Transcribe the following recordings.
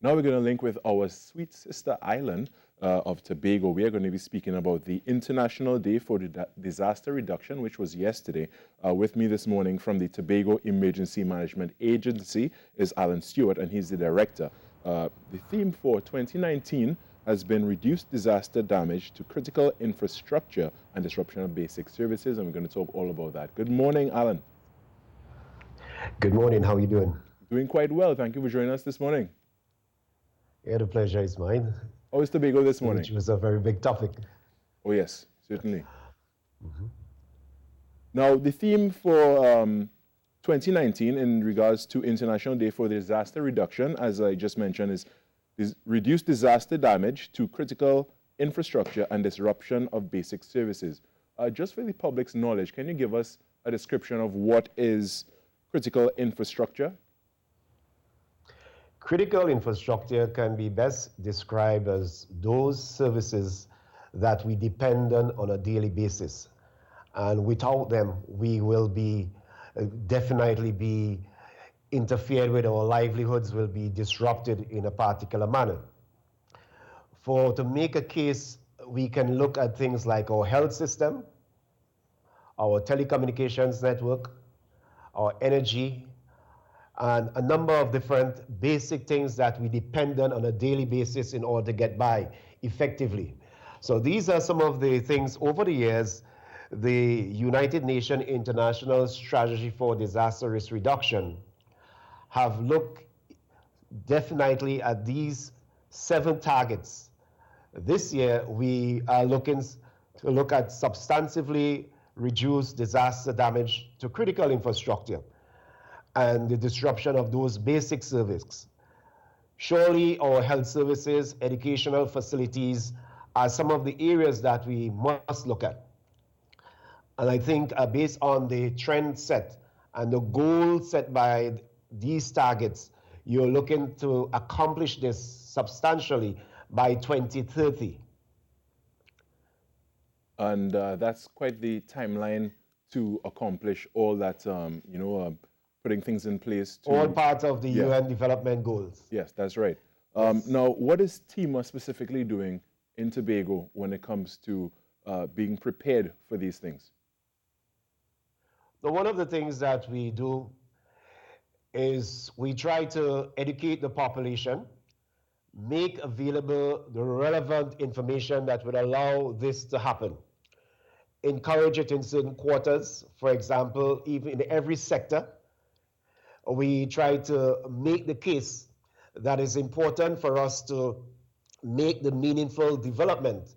Now we're going to link with our sweet sister island of Tobago. We are going to be speaking about the International Day for Disaster Reduction, which was yesterday. With me this morning from the Tobago Emergency Management Agency is Alan Stewart, and he's the director. The theme for 2019 has been reduced disaster damage to critical infrastructure and disruption of basic services, and we're going to talk all about that. Good morning, Alan. Good morning. How are you doing? Doing quite well. Thank you for joining us this morning. Yeah, the pleasure is mine. How is Tobago this morning? Which was a very big topic. Oh, yes, certainly. Now, the theme for 2019 in regards to International Day for Disaster Reduction, as I just mentioned, is reduce disaster damage to critical infrastructure and disruption of basic services. Just for the public's knowledge, can you give us a description of what is critical infrastructure? Critical infrastructure can be best described as those services that we depend on a daily basis. And without them, we will be definitely be interfered with, our livelihoods will be disrupted in a particular manner. To make a case, we can look at things like our health system, our telecommunications network, our energy, and a number of different basic things that we depend on a daily basis in order to get by effectively. So these are some of the things over the years. The United Nations International Strategy for Disaster Risk Reduction have looked definitely at these 7 targets. This year, we are looking to look at substantively reduce disaster damage to critical infrastructure and the disruption of those basic services. Surely our health services, educational facilities are some of the areas that we must look at. And I think based on the trend set and the goal set by these targets, you're looking to accomplish this substantially by 2030. And that's quite the timeline to accomplish all that, putting things in place. All part of the UN development goals. Yes, that's right. Yes. Now, what is TEMA specifically doing in Tobago when it comes to being prepared for these things? So one of the things that we do is we try to educate the population, make available the relevant information that would allow this to happen. Encourage it in certain quarters, for example, even in every sector. We try to make the case that it's important for us to make the meaningful development,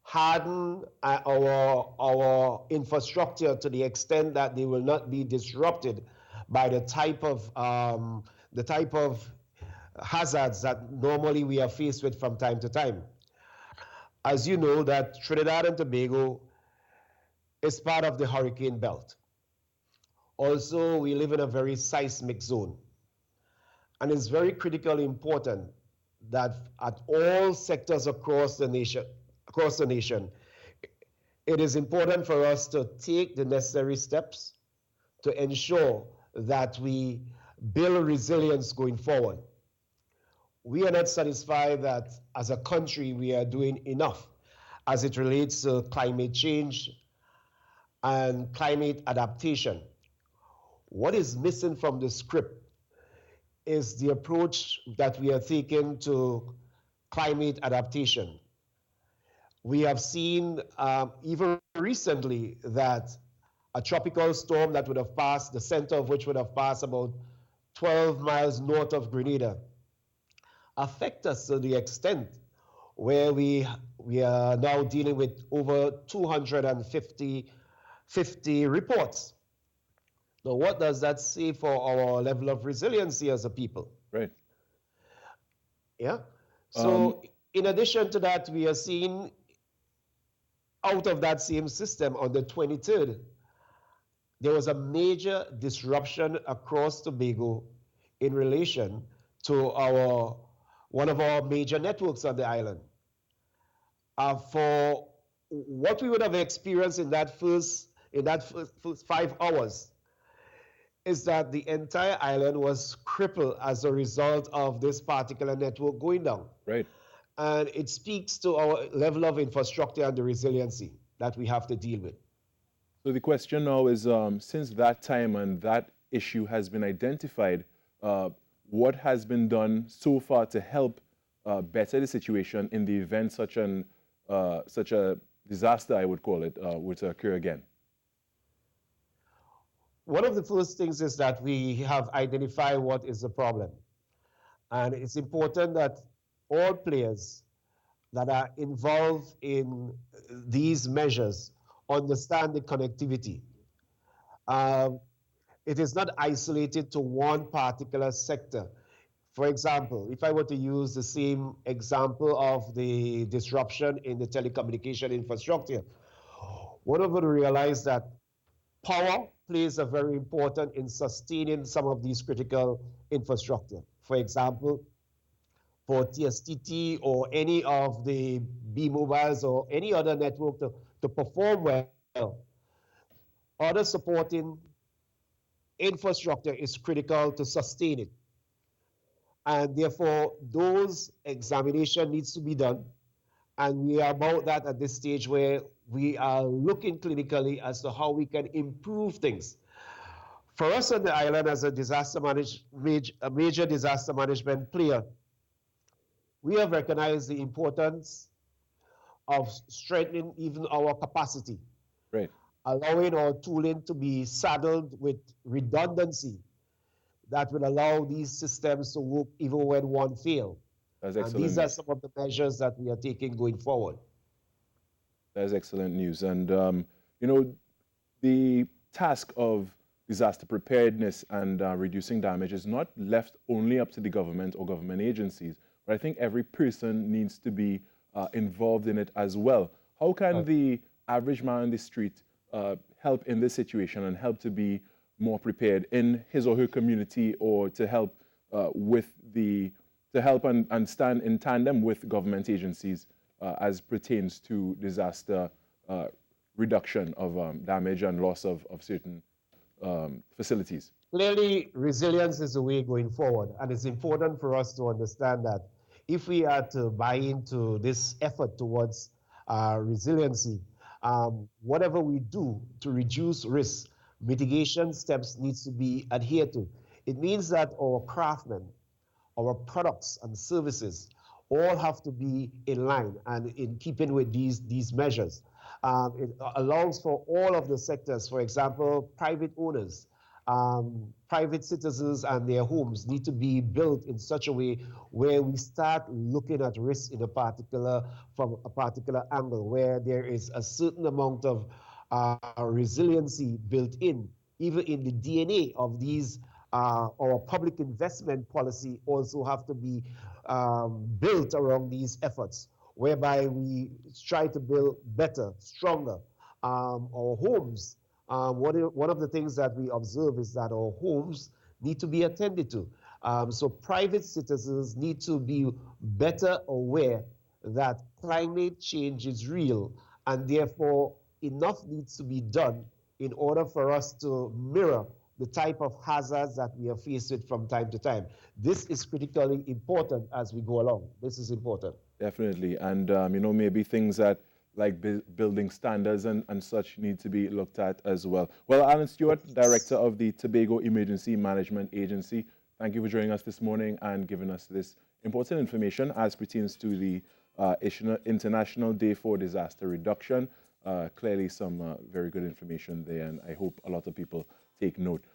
harden our infrastructure to the extent that they will not be disrupted by the type of hazards that normally we are faced with from time to time. As you know, that Trinidad and Tobago is part of the hurricane belt. Also, we live in a very seismic zone. And it's very critically important that at all sectors across the nation, it is important for us to take the necessary steps to ensure that we build resilience going forward. We are not satisfied that as a country we are doing enough as it relates to climate change and climate adaptation. What is missing from the script is the approach that we are taking to climate adaptation. We have seen even recently that a tropical storm that would have passed, the center of which would have passed about 12 miles north of Grenada, affect us to the extent where we are now dealing with over 250 reports. Now, what does that say for our level of resiliency as a people? Right. Yeah. So in addition to that, we are seeing out of that same system on the 23rd, there was a major disruption across Tobago in relation to one of our major networks on the island. For what we would have experienced in that first 5 hours, is that the entire island was crippled as a result of this particular network going down. Right. And it speaks to our level of infrastructure and the resiliency that we have to deal with. So the question now is, since that time and that issue has been identified, uh, what has been done so far to help better the situation in the event such a disaster, I would call it, were to occur again? One of the first things is that we have identified what is the problem. And it's important that all players that are involved in these measures understand the connectivity. Um, it is not isolated to one particular sector. For example, if I were to use the same example of the disruption in the telecommunication infrastructure, one of them realized that power plays a very important in sustaining some of these critical infrastructure. For example, for TSTT or any of the B mobiles or any other network to perform well, other supporting infrastructure is critical to sustain it. And therefore, those examination needs to be done. And we are about that at this stage where we are looking clinically as to how we can improve things. For us on the island as a a major disaster management player, we have recognized the importance of strengthening even our capacity, Right. allowing our tooling to be saddled with redundancy that will allow these systems to work even when one fails. That's And excellent these are news. some of the measures that we are taking going forward. That's excellent news. And, you know, the task of disaster preparedness and reducing damage is not left only up to the government or government agencies, but I think every person needs to be involved in it as well. How can the average man on the street help in this situation and help to be more prepared in his or her community, or to help to help and stand in tandem with government agencies as pertains to disaster uh, reduction of damage and loss of certain facilities? Clearly, resilience is the way going forward. And it's important for us to understand that if we are to buy into this effort towards resiliency, whatever we do to reduce risk, mitigation steps needs to be adhered to. It means that our craftsmen, our products and services all have to be in line and in keeping with these measures. It allows for all of the sectors, for example, private owners, private citizens and their homes need to be built in such a way where we start looking at risk in from a particular angle, where there is a certain amount of resiliency built in, even in the DNA of these. Our public investment policy also have to be built around these efforts, whereby we try to build better, stronger. Our homes, one of the things that we observe is that our homes need to be attended to. So private citizens need to be better aware that climate change is real, and therefore enough needs to be done in order for us to mirror the type of hazards that we are faced with from time to time. This is critically important as we go along. This is important. Definitely. And, you know, maybe things that like building standards and such need to be looked at as well. Well, Alan Stewart, Director of the Tobago Emergency Management Agency, thank you for joining us this morning and giving us this important information as pertains to the International Day for Disaster Reduction. Clearly some very good information there, and I hope a lot of people take note.